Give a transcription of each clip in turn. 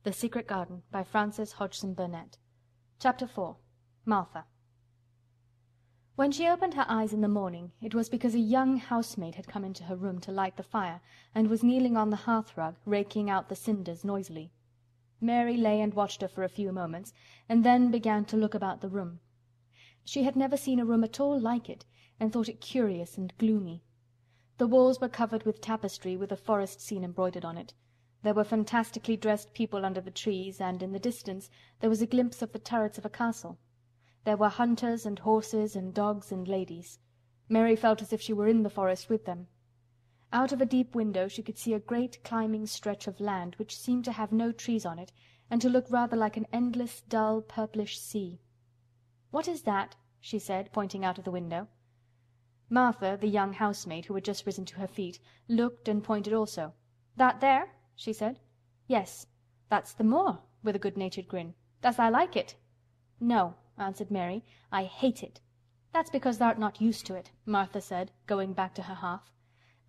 The Secret Garden by Frances Hodgson Burnett. Chapter 4. Martha. When she opened her eyes in the morning, it was because a young housemaid had come into her room to light the fire, and was kneeling on the hearthrug, raking out the cinders noisily. Mary lay and watched her for a few moments, and then began to look about the room. She had never seen a room at all like it, and thought it curious and gloomy. The walls were covered with tapestry with a forest scene embroidered on it. There were fantastically dressed people under the trees, and in the distance there was a glimpse of the turrets of a castle. There were hunters and horses and dogs and ladies. Mary felt as if she were in the forest with them. Out of a deep window she could see a great climbing stretch of land which seemed to have no trees on it, and to look rather like an endless, dull, purplish sea. "What is that?" she said, pointing out of the window. Martha, the young housemaid, who had just risen to her feet, looked and pointed also. "That there?" she said. "Yes, that's the moor," with a good-natured grin. "Does tha like it?" "No," answered Mary, "I hate it." "That's because thou'rt not used to it," Martha said, going back to her hearth.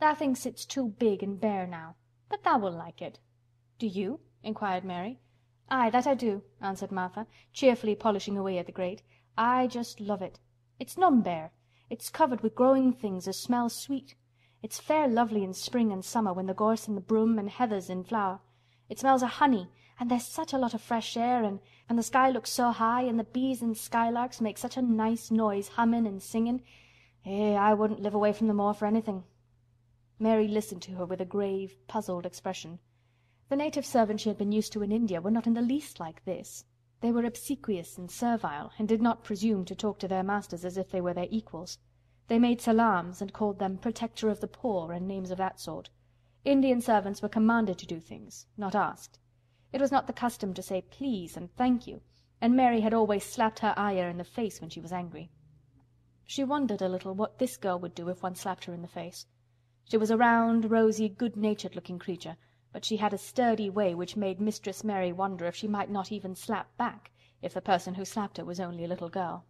"Tha thinks it's too big and bare now. But tha will like it." "Do you?" inquired Mary. "Aye, that I do," answered Martha, cheerfully polishing away at the grate. "I just love it. It's none bare. It's covered with growing things as smells sweet. It's fair lovely in spring and summer when the gorse and the broom and heather's in flower. It smells of honey, and there's such a lot of fresh air, and the sky looks so high, and the bees and skylarks make such a nice noise hummin' and singin'. I wouldn't live away from the moor for anything." Mary listened to her with a grave, puzzled expression. The native servants she had been used to in India were not in the least like this. They were obsequious and servile, and did not presume to talk to their masters as if they were their equals. They made salams and called them "protector of the poor" and names of that sort. Indian servants were commanded to do things, not asked. It was not the custom to say "please" and "thank you," and Mary had always slapped her Ayah in the face when she was angry. She wondered a little what this girl would do if one slapped her in the face. She was a round, rosy, good-natured looking creature, but she had a sturdy way which made Mistress Mary wonder if she might not even slap back, if the person who slapped her was only a little girl.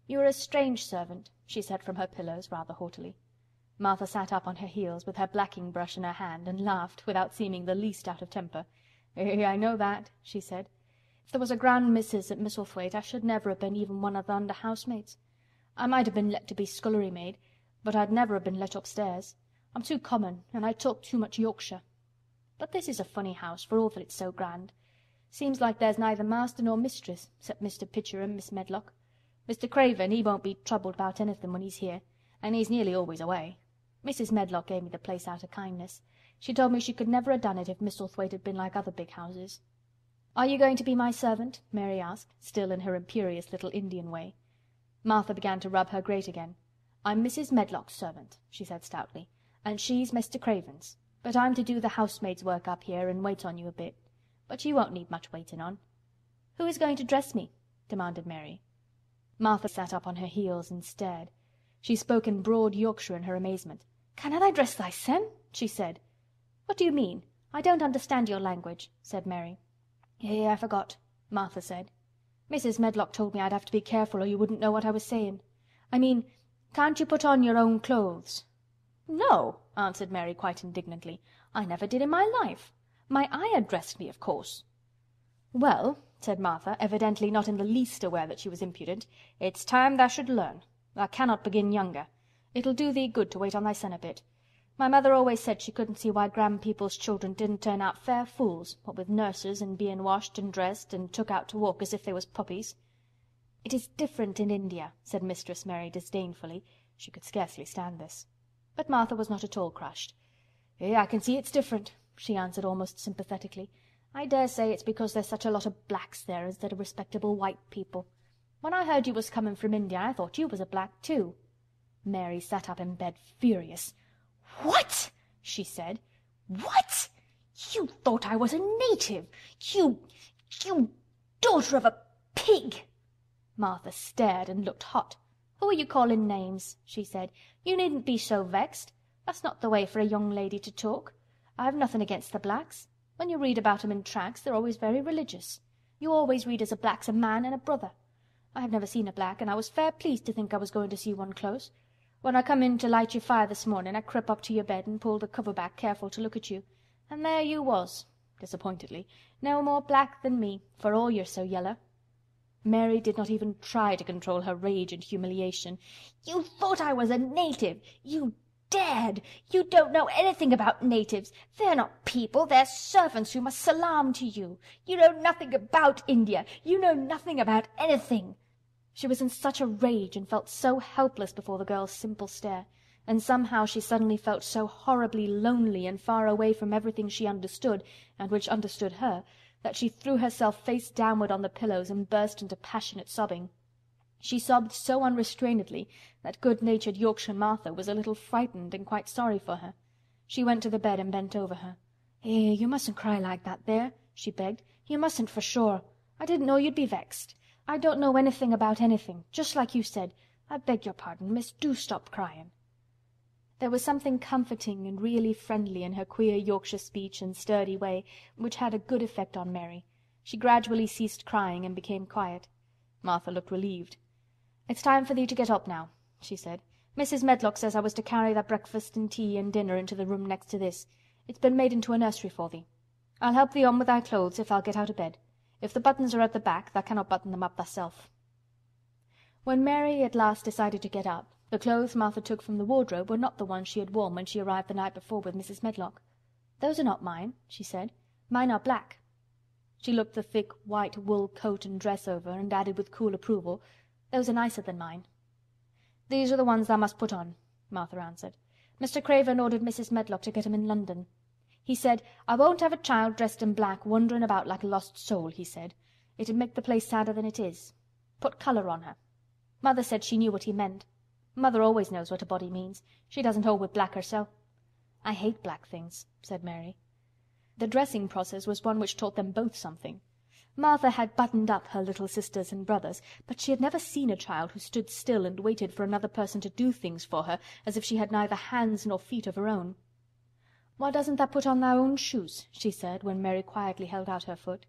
"You are a strange servant," she said from her pillows, rather haughtily. Martha sat up on her heels, with her blacking brush in her hand, and laughed, without seeming the least out of temper. I know that," she said. "If there was a grand missus at Misselthwaite I should never have been even one of the under housemaids. I might have been let to be scullery maid, but I'd never have been let upstairs. I'm too common, and I talk too much Yorkshire. But this is a funny house, for all that it's so grand. Seems like there's neither master nor mistress, except Mr. Pitcher and Miss Medlock. Mr. Craven, he won't be troubled about anything when he's here, and he's nearly always away. Mrs. Medlock gave me the place out of kindness. She told me she could never have done it if Misselthwaite had been like other big houses." "Are you going to be my servant?" Mary asked, still in her imperious little Indian way. Martha began to rub her grate again. "I'm Mrs. Medlock's servant," she said stoutly, "and she's Mr. Craven's. But I'm to do the housemaid's work up here and wait on you a bit. But you won't need much waiting on." "Who is going to dress me?" demanded Mary. Martha sat up on her heels and stared. She spoke in broad Yorkshire in her amazement. "Canna tha dress thysen?" she said. "What do you mean? I don't understand your language," said Mary. "I forgot," Martha said. "Mrs. Medlock told me I'd have to be careful or you wouldn't know what I was saying. I mean, can't you put on your own clothes?" "No," answered Mary quite indignantly. "I never did in my life. My Ayah dressed me, of course." "Well," said Martha, evidently not in the least aware that she was impudent, "it's time tha should learn. Tha cannot begin younger. It'll do thee good to wait on thysen a bit. My mother always said she couldn't see why grand people's children didn't turn out fair fools, what with nurses and bein' washed and dressed and took out to walk as if they was puppies." "It is different in India," said Mistress Mary disdainfully. She could scarcely stand this. But Martha was not at all crushed. "I can see it's different," she answered almost sympathetically. "I dare say it's because there's such a lot of blacks there instead of respectable white people. When I heard you was comin' from India I thought you was a black too." Mary sat up in bed furious. "What?" she said. "What? You thought I was a native! You daughter of a pig!" Martha stared and looked hot. "Who are you calling names?" she said. "You needn't be so vexed. That's not the way for a young lady to talk. I've nothing against the blacks. When you read about 'em in tracts they're always very religious. You always read as a black's a man and a brother. I have never seen a black, and I was fair pleased to think I was going to see one close. When I come in to light your fire this morning I crept up to your bed and pulled the cover back careful to look at you, and there you was. disappointedly. "No more black than me, for all you're so yeller." Mary did not even try to control her rage and humiliation. "You thought I was a native! You dared! You don't know anything about natives! They're not people, they're servants who must salaam to you! You know nothing about India! You know nothing about anything!" She was in such a rage and felt so helpless before the girl's simple stare, and somehow she suddenly felt so horribly lonely and far away from everything she understood and which understood her, that she threw herself face downward on the pillows and burst into passionate sobbing. She sobbed so unrestrainedly that good-natured Yorkshire Martha was a little frightened and quite sorry for her. She went to the bed and bent over her. You mustn't cry like that there," she begged. "You mustn't for sure. I didn't know you'd be vexed. I don't know anything about anything, just like you said. I beg your pardon, miss, do stop crying." There was something comforting and really friendly in her queer Yorkshire speech and sturdy way, which had a good effect on Mary. She gradually ceased crying and became quiet. Martha looked relieved. "It's time for thee to get up now," she said. "Mrs. Medlock says I was to carry thy breakfast and tea and dinner into the room next to this. It's been made into a nursery for thee. I'll help thee on with thy clothes if I'll get out of bed. If the buttons are at the back, thou cannot button them up thyself." When Mary at last decided to get up, the clothes Martha took from the wardrobe were not the ones she had worn when she arrived the night before with Mrs. Medlock. "Those are not mine," she said. "Mine are black." She looked the thick white wool coat and dress over, and added with cool approval, "Those are nicer than mine." "These are the ones thou must put on," Martha answered. "Mr. Craven ordered Mrs. Medlock to get 'em in London. He said, 'I won't have a child dressed in black wandering about like a lost soul,' he said. 'It'd make the place sadder than it is. Put colour on her.' Mother said she knew what he meant. Mother always knows what a body means. She doesn't hold with black herself." "I hate black things," said Mary. The dressing process was one which taught them both something. Martha had buttoned up her little sisters and brothers, but she had never seen a child who stood still and waited for another person to do things for her as if she had neither hands nor feet of her own. "Why doesn't tha put on thy own shoes?" she said, when Mary quietly held out her foot.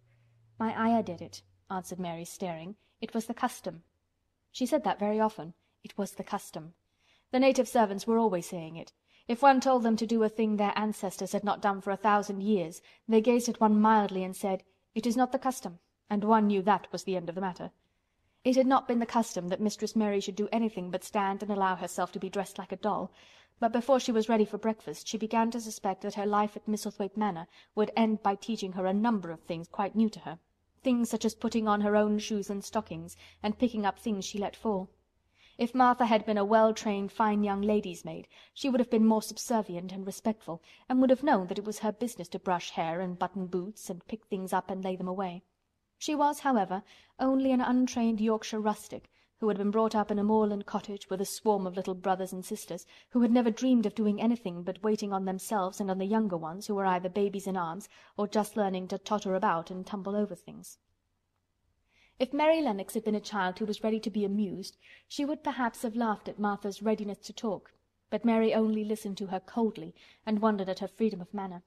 "My ayah did it," answered Mary, staring. "It was the custom." She said that very often. It was the custom. The native servants were always saying it. If one told them to do a thing their ancestors had not done for 1,000 years, they gazed at one mildly and said, "It is not the custom," and one knew that was the end of the matter. It had not been the custom that Mistress Mary should do anything but stand and allow herself to be dressed like a doll, but before she was ready for breakfast she began to suspect that her life at Misselthwaite Manor would end by teaching her a number of things quite new to her. Things such as putting on her own shoes and stockings, and picking up things she let fall. If Martha had been a well-trained, fine young lady's maid, she would have been more subservient and respectful, and would have known that it was her business to brush hair and button boots and pick things up and lay them away. She was, however, only an untrained Yorkshire rustic, who had been brought up in a moorland cottage with a swarm of little brothers and sisters, who had never dreamed of doing anything but waiting on themselves and on the younger ones, who were either babies in arms or just learning to totter about and tumble over things. If Mary Lennox had been a child who was ready to be amused, she would perhaps have laughed at Martha's readiness to talk, but Mary only listened to her coldly and wondered at her freedom of manner.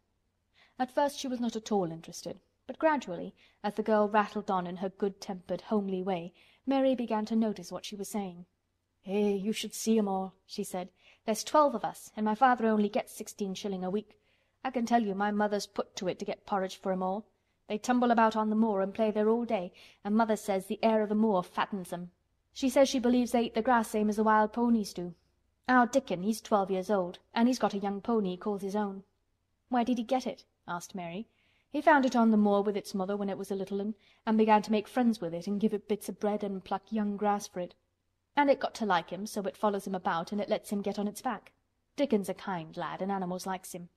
At first she was not at all interested, but gradually, as the girl rattled on in her good-tempered, homely way, Mary began to notice what she was saying. You should see 'em all," she said. "There's 12 of us, and my father only gets 16 shilling a week. I can tell you my mother's put to it to get porridge for 'em all. They tumble about on the moor and play there all day, and mother says the air of the moor fattens 'em. She says she believes they eat the grass same as the wild ponies do. Our Dickon, he's 12 years old, and he's got a young pony he calls his own." "Where did he get it?" asked Mary. "He found it on the moor with its mother when it was a little un, and began to make friends with it and give it bits of bread and pluck young grass for it. And it got to like him, so it follows him about and it lets him get on its back. Dickon's a kind lad, and animals likes him."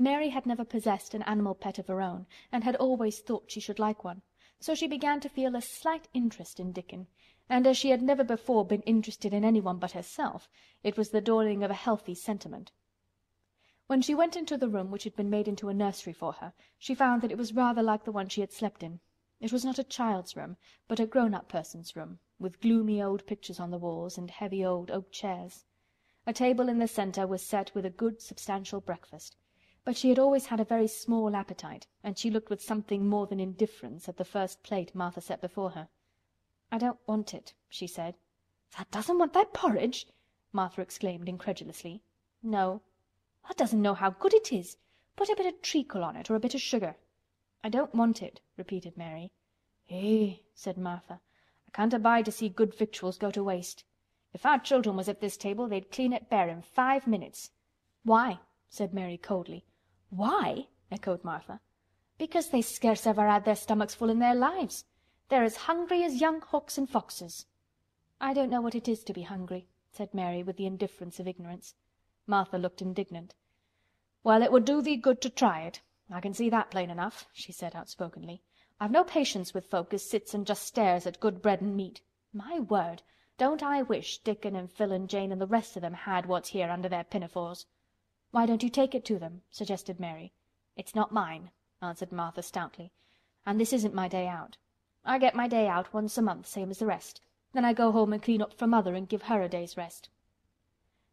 Mary had never possessed an animal pet of her own, and had always thought she should like one, so she began to feel a slight interest in Dickon, and as she had never before been interested in anyone but herself, it was the dawning of a healthy sentiment. When she went into the room which had been made into a nursery for her, she found that it was rather like the one she had slept in. It was not a child's room, but a grown-up person's room, with gloomy old pictures on the walls and heavy old oak chairs. A table in the center was set with a good substantial breakfast. But she had always had a very small appetite, and she looked with something more than indifference at the first plate Martha set before her. "I don't want it," she said. "Tha doesn't want thy porridge?" Martha exclaimed incredulously. "No." "Tha doesn't know how good it is. Put a bit of treacle on it, or a bit of sugar." "I don't want it," repeated Mary. "Eh!" said Martha. "I can't abide to see good victuals go to waste. If our children was at this table they'd clean it bare in 5 minutes." "Why?" said Mary coldly. "Why?" echoed Martha. "Because they scarce ever had their stomachs full in their lives. They're as hungry as young hawks and foxes." "I don't know what it is to be hungry," said Mary with the indifference of ignorance. Martha looked indignant. "Well, it would do thee good to try it. I can see that plain enough," she said outspokenly. "I've no patience with folk as sits and just stares at good bread and meat. My word, don't I wish Dickon and Phil and Jane and the rest of them had what's here under their pinafores." "Why don't you take it to them?" suggested Mary. "It's not mine," answered Martha stoutly. "And this isn't my day out. I get my day out once a month, same as the rest. Then I go home and clean up for Mother and give her a day's rest."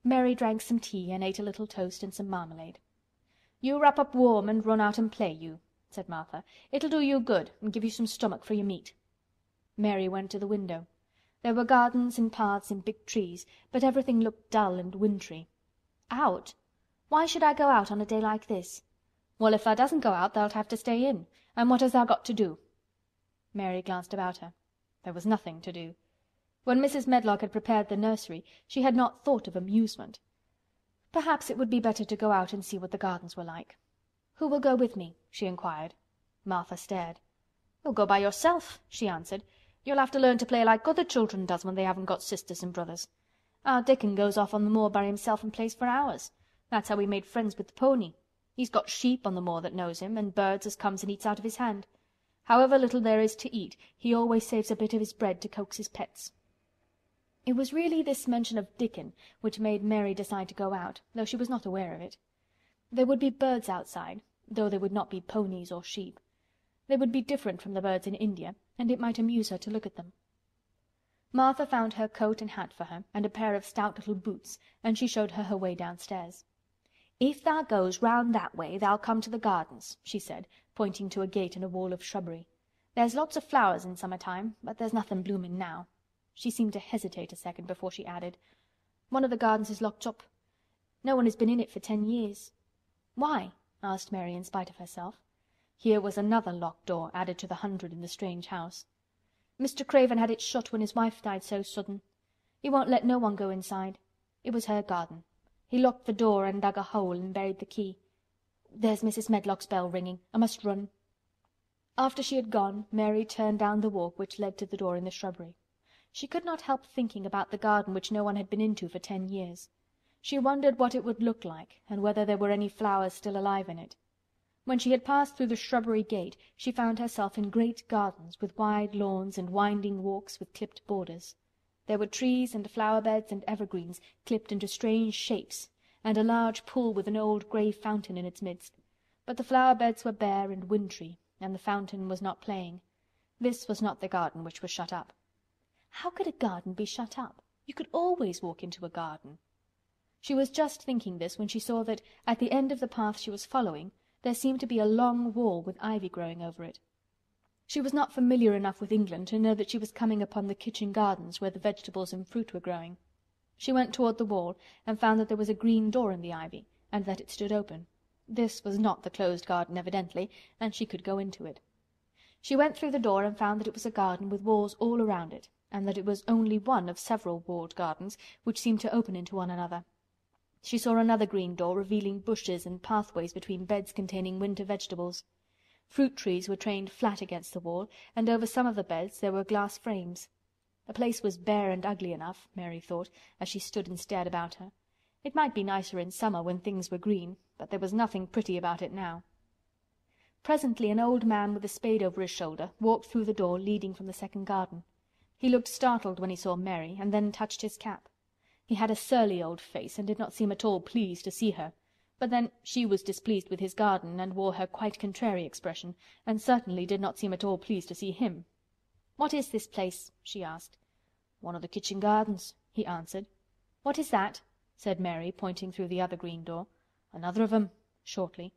Mary drank some tea and ate a little toast and some marmalade. "You wrap up warm and run out and play, you," said Martha. "It'll do you good and give you some stomach for your meat." Mary went to the window. There were gardens and paths and big trees, but everything looked dull and wintry. "Out? Why should I go out on a day like this?" "Well, if tha doesn't go out tha'lt have to stay in. And what has tha got to do?" Mary glanced about her. There was nothing to do. When Mrs. Medlock had prepared the nursery she had not thought of amusement. Perhaps it would be better to go out and see what the gardens were like. "Who will go with me?" she inquired. Martha stared. "You'll go by yourself," she answered. "You'll have to learn to play like other children does when they haven't got sisters and brothers. Our Dickon goes off on the moor by himself and plays for hours. That's how he made friends with the pony. He's got sheep on the moor that knows him, and birds as comes and eats out of his hand. However little there is to eat, he always saves a bit of his bread to coax his pets." It was really this mention of Dickon which made Mary decide to go out, though she was not aware of it. There would be birds outside, though they would not be ponies or sheep. They would be different from the birds in India, and it might amuse her to look at them. Martha found her coat and hat for her, and a pair of stout little boots, and she showed her her way downstairs. "If thou goes round that way thou'll come to the gardens," she said, pointing to a gate in a wall of shrubbery. "There's lots of flowers in summer time, but there's nothing bloomin' now." She seemed to hesitate a second before she added, "One of the gardens is locked up. No one has been in it for 10 years." "Why?" asked Mary in spite of herself. Here was another locked door added to the 100 in the strange house. "Mr. Craven had it shut when his wife died so sudden. He won't let no one go inside. It was her garden. He locked the door and dug a hole and buried the key. There's Mrs. Medlock's bell ringing. I must run." After she had gone, Mary turned down the walk which led to the door in the shrubbery. She could not help thinking about the garden which no one had been into for 10 years. She wondered what it would look like, and whether there were any flowers still alive in it. When she had passed through the shrubbery gate, she found herself in great gardens with wide lawns and winding walks with clipped borders. There were trees and flower beds and evergreens clipped into strange shapes, and a large pool with an old grey fountain in its midst. But the flower beds were bare and wintry, and the fountain was not playing. This was not the garden which was shut up. How could a garden be shut up? You could always walk into a garden. She was just thinking this when she saw that, at the end of the path she was following, there seemed to be a long wall with ivy growing over it. She was not familiar enough with England to know that she was coming upon the kitchen gardens where the vegetables and fruit were growing. She went toward the wall and found that there was a green door in the ivy, and that it stood open. This was not the closed garden evidently, and she could go into it. She went through the door and found that it was a garden with walls all around it, and that it was only one of several walled gardens which seemed to open into one another. She saw another green door revealing bushes and pathways between beds containing winter vegetables. Fruit trees were trained flat against the wall, and over some of the beds there were glass frames. The place was bare and ugly enough, Mary thought, as she stood and stared about her. It might be nicer in summer when things were green, but there was nothing pretty about it now. Presently an old man with a spade over his shoulder walked through the door leading from the second garden. He looked startled when he saw Mary, and then touched his cap. He had a surly old face and did not seem at all pleased to see her, but then she was displeased with his garden and wore her quite contrary expression, and certainly did not seem at all pleased to see him. "What is this place?" she asked. "One of the kitchen gardens," he answered. "What is that?" said Mary, pointing through the other green door. "Another of 'em," shortly.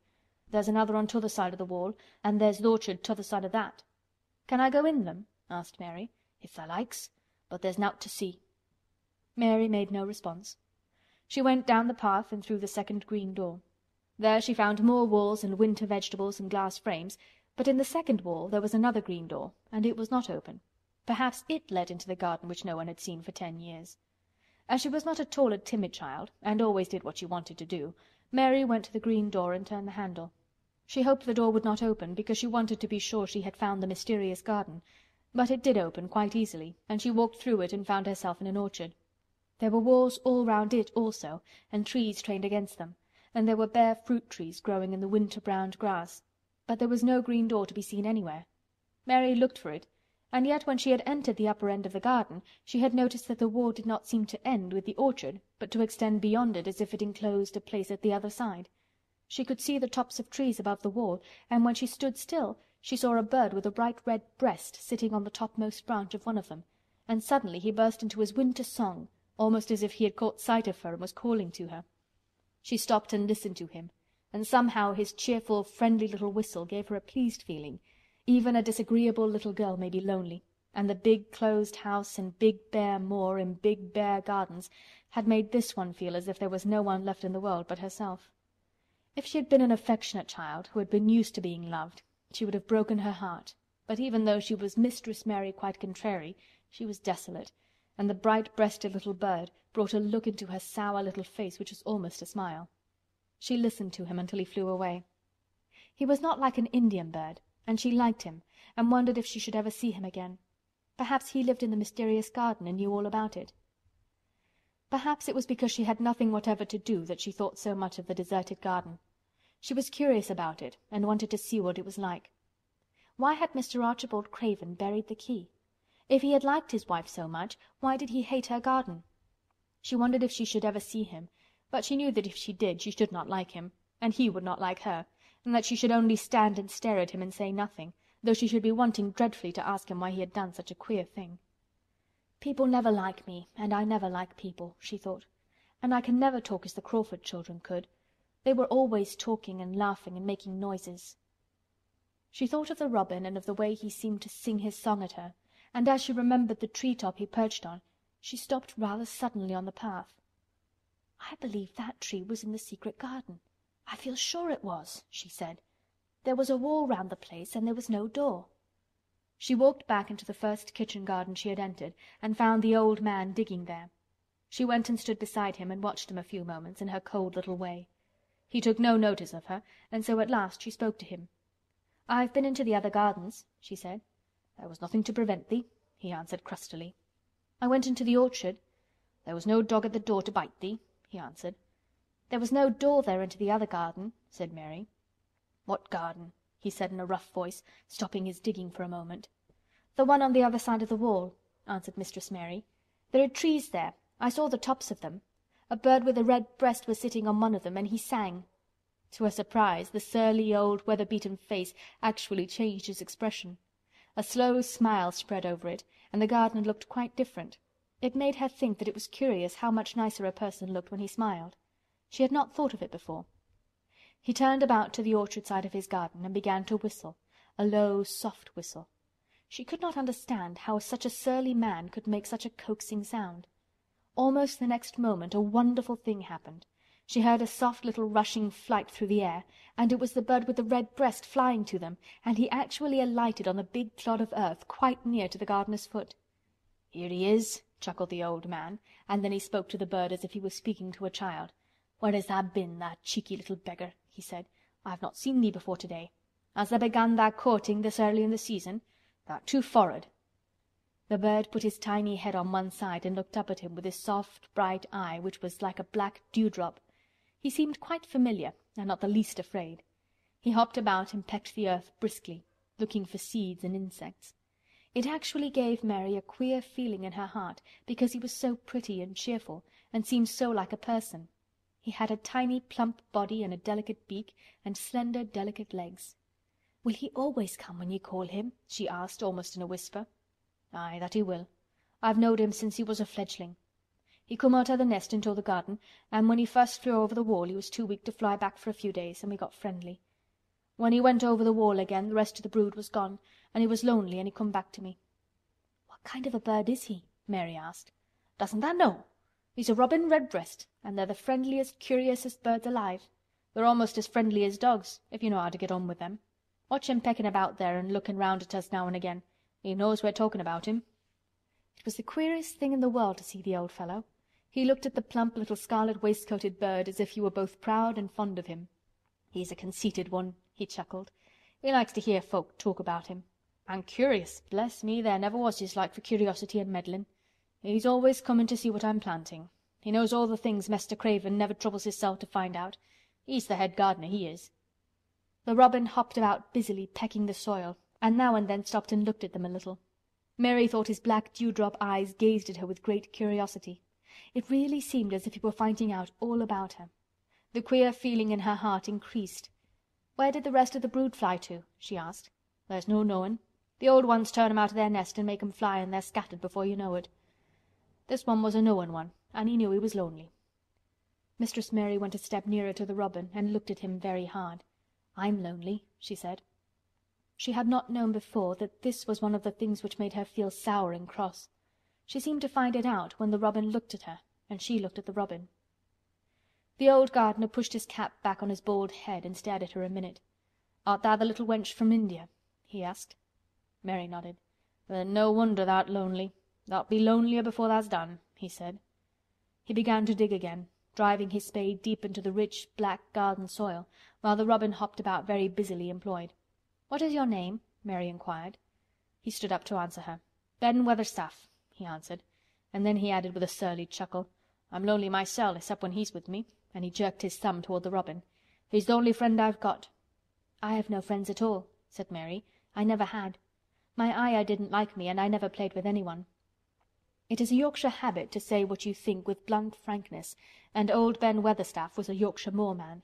"There's another on t'other side of the wall, and there's th' orchard t'other side of that." "Can I go in them?" asked Mary. "If tha likes, but there's nowt to see." Mary made no response. She went down the path and through the second green door. There she found more walls and winter vegetables and glass frames, but in the second wall there was another green door, and it was not open. Perhaps it led into the garden which no one had seen for 10 years. As she was not at all a timid child, and always did what she wanted to do, Mary went to the green door and turned the handle. She hoped the door would not open, because she wanted to be sure she had found the mysterious garden, but it did open quite easily, and she walked through it and found herself in an orchard. There were walls all round it also, and trees trained against them, and there were bare fruit trees growing in the winter-browned grass, but there was no green door to be seen anywhere. Mary looked for it, and yet when she had entered the upper end of the garden she had noticed that the wall did not seem to end with the orchard, but to extend beyond it as if it enclosed a place at the other side. She could see the tops of trees above the wall, and when she stood still she saw a bird with a bright red breast sitting on the topmost branch of one of them, and suddenly he burst into his winter song, almost as if he had caught sight of her and was calling to her. She stopped and listened to him, and somehow his cheerful, friendly little whistle gave her a pleased feeling. Even a disagreeable little girl may be lonely, and the big closed house and big bare moor and big bare gardens had made this one feel as if there was no one left in the world but herself. If she had been an affectionate child who had been used to being loved, she would have broken her heart, but even though she was Mistress Mary quite contrary, she was desolate, and the bright-breasted little bird brought a look into her sour little face which was almost a smile. She listened to him until he flew away. He was not like an Indian bird, and she liked him, and wondered if she should ever see him again. Perhaps he lived in the mysterious garden and knew all about it. Perhaps it was because she had nothing whatever to do that she thought so much of the deserted garden. She was curious about it, and wanted to see what it was like. Why had Mr. Archibald Craven buried the key? If he had liked his wife so much, why did he hate her garden? She wondered if she should ever see him, but she knew that if she did she should not like him, and he would not like her, and that she should only stand and stare at him and say nothing, though she should be wanting dreadfully to ask him why he had done such a queer thing. "People never like me, and I never like people," she thought. "And I can never talk as the Crawford children could. They were always talking and laughing and making noises." She thought of the robin and of the way he seemed to sing his song at her, and as she remembered the tree-top he perched on, she stopped rather suddenly on the path. "I believe that tree was in the secret garden. I feel sure it was," she said. "There was a wall round the place, and there was no door." She walked back into the first kitchen garden she had entered, and found the old man digging there. She went and stood beside him and watched him a few moments in her cold little way. He took no notice of her, and so at last she spoke to him. "I've been into the other gardens," she said. "There was nothing to prevent thee," he answered crustily. "I went into the orchard." "There was no dog at the door to bite thee," he answered. "There was no door there into the other garden," said Mary. "What garden?" he said in a rough voice, stopping his digging for a moment. "The one on the other side of the wall," answered Mistress Mary. "There are trees there. I saw the tops of them. A bird with a red breast was sitting on one of them, and he sang." To her surprise, the surly old weather-beaten face actually changed its expression. A slow smile spread over it, and the garden looked quite different. It made her think that it was curious how much nicer a person looked when he smiled. She had not thought of it before. He turned about to the orchard side of his garden and began to whistle, a low, soft whistle. She could not understand how such a surly man could make such a coaxing sound. Almost the next moment a wonderful thing happened. She heard a soft little rushing flight through the air, and it was the bird with the red breast flying to them, and he actually alighted on the big clod of earth quite near to the gardener's foot. "Here he is," chuckled the old man, and then he spoke to the bird as if he was speaking to a child. "Where has tha been, tha cheeky little beggar?" he said. "I've not seen thee before today. Has tha begun tha courting this early in the season? Tha'rt too forrard." The bird put his tiny head on one side and looked up at him with his soft, bright eye, which was like a black dewdrop. He seemed quite familiar and not the least afraid. He hopped about and pecked the earth briskly, looking for seeds and insects. It actually gave Mary a queer feeling in her heart, because he was so pretty and cheerful, and seemed so like a person. He had a tiny plump body and a delicate beak, and slender delicate legs. "Will he always come when you call him?" she asked, almost in a whisper. "Aye, that he will. I've knowed him since he was a fledgling. He come out o' the nest into the garden, and when he first flew over the wall he was too weak to fly back for a few days, and we got friendly. When he went over the wall again the rest of the brood was gone, and he was lonely, and he come back to me." "What kind of a bird is he?" Mary asked. "Doesn't tha know? He's a robin redbreast, and they're the friendliest, curiousest birds alive. They're almost as friendly as dogs, if you know how to get on with them. Watch him pecking about there and looking round at us now and again. He knows we're talking about him." It was the queerest thing in the world to see the old fellow. He looked at the plump little scarlet waistcoated bird as if he were both proud and fond of him. "He's a conceited one," he chuckled. "He likes to hear folk talk about him. And curious, bless me, there never was his like for curiosity and meddlin'. He's always comin' to see what I'm planting. He knows all the things Mester Craven never troubles hisself to find out. He's the head gardener, he is." The robin hopped about busily pecking the soil, and now and then stopped and looked at them a little. Mary thought his black dewdrop eyes gazed at her with great curiosity. It really seemed as if he were finding out all about her. The queer feeling in her heart increased. "Where did the rest of the brood fly to?" she asked. "There's no knowin'. The old ones turn 'em out of their nest and make 'em fly and they're scattered before you know it. This one was a knowin' one, and he knew he was lonely." Mistress Mary went a step nearer to the robin and looked at him very hard. "I'm lonely," she said. She had not known before that this was one of the things which made her feel sour and cross. She seemed to find it out when the robin looked at her and she looked at the robin. The old gardener pushed his cap back on his bald head and stared at her a minute. "Art thou the little wench from India?" he asked. Mary nodded. "Then no wonder thou'rt lonely. Thou'lt be lonelier before tha's done," he said. He began to dig again, driving his spade deep into the rich, black garden soil, while the robin hopped about very busily employed. "What is your name?" Mary inquired. He stood up to answer her. "Ben Weatherstaff," he answered, and then he added with a surly chuckle, "I'm lonely mysel', except when he's with me," and he jerked his thumb toward the robin. "He's the only friend I've got." "I have no friends at all," said Mary. "I never had. My Ayah didn't like me and I never played with anyone." It is a Yorkshire habit to say what you think with blunt frankness, and old Ben Weatherstaff was a Yorkshire moorman.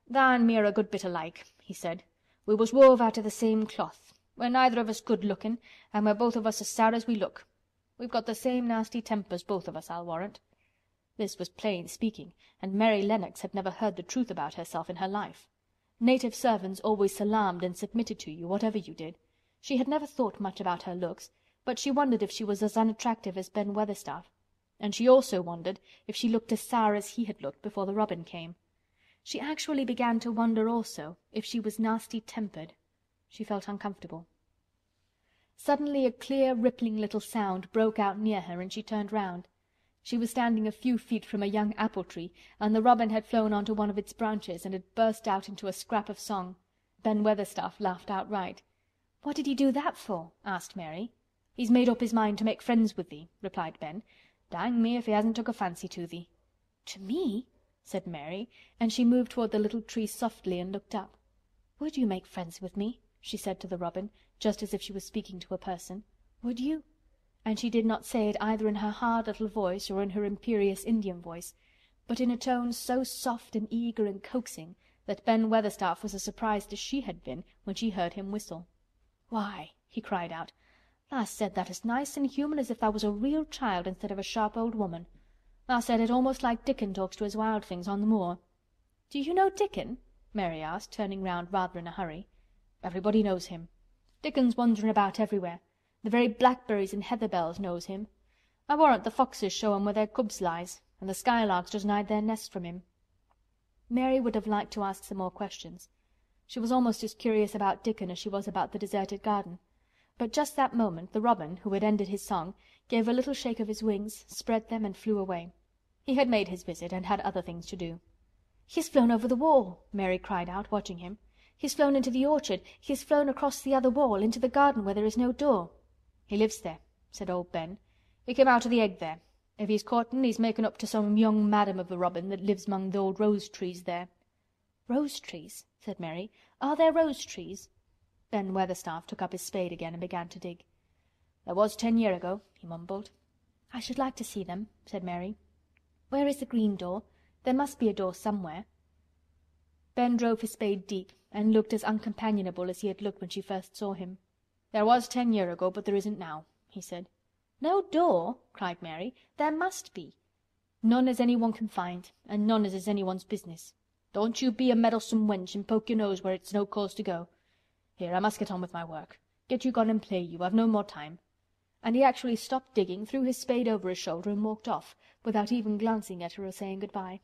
"Tha an' me are a good bit alike," he said. "We was wove out o' the same cloth. We're neither of us good lookin', and we're both of us as sour as we look. We've got the same nasty tempers, both of us, I'll warrant." This was plain speaking, and Mary Lennox had never heard the truth about herself in her life. Native servants always salaamed and submitted to you, whatever you did. She had never thought much about her looks, but she wondered if she was as unattractive as Ben Weatherstaff, and she also wondered if she looked as sour as he had looked before the robin came. She actually began to wonder also if she was nasty-tempered. She felt uncomfortable. Suddenly a clear, rippling little sound broke out near her and she turned round. She was standing a few feet from a young apple tree, and the robin had flown onto one of its branches and had burst out into a scrap of song. Ben Weatherstaff laughed outright. "What did he do that for?" asked Mary. "He's made up his mind to make friends with thee," replied Ben. "Dang me if he hasn't took a fancy to thee." "To me?" said Mary, and she moved toward the little tree softly and looked up. "Would you make friends with me?" she said to the robin, just as if she was speaking to a person. "Would you?" And she did not say it either in her hard little voice or in her imperious Indian voice, but in a tone so soft and eager and coaxing that Ben Weatherstaff was as surprised as she had been when she heard him whistle. "Why," he cried out, "tha said that as nice and human as if tha was a real child instead of a sharp old woman. Tha said it almost like Dickon talks to his wild things on the moor." "Do you know Dickon?" Mary asked, turning round rather in a hurry. "Everybody knows him. Dickon's wanderin' about everywhere. The very blackberries and heather bells knows him. I warrant the foxes show him where their cubs lies, and the skylarks doesn't hide their nests from him." Mary would have liked to ask some more questions. She was almost as curious about Dickon as she was about the deserted garden. But just that moment the robin, who had ended his song, gave a little shake of his wings, spread them and flew away. He had made his visit and had other things to do. "He has flown over the wall!" Mary cried out, watching him. "He has flown into the orchard. He has flown across the other wall, into the garden where there is no door." "He lives there," said old Ben. "He came out of the egg there. If he's courtin', he's making up to some young madam of the robin that lives among the old rose trees there." "Rose trees?" said Mary. "Are there rose trees?" Ben Weatherstaff took up his spade again and began to dig. "There was 10 year ago," he mumbled. "I should like to see them," said Mary. "Where is the green door? There must be a door somewhere." Ben drove his spade deep and looked as uncompanionable as he had looked when she first saw him. "There was 10 year ago, but there isn't now," he said. "No door?" cried Mary. "There must be." "None as anyone can find, and none as is anyone's business. Don't you be a meddlesome wench and poke your nose where it's no cause to go. Here, I must get on with my work. Get you gone and play you. I've no more time." And he actually stopped digging, threw his spade over his shoulder and walked off, without even glancing at her or saying good-bye.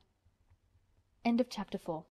End of Chapter 4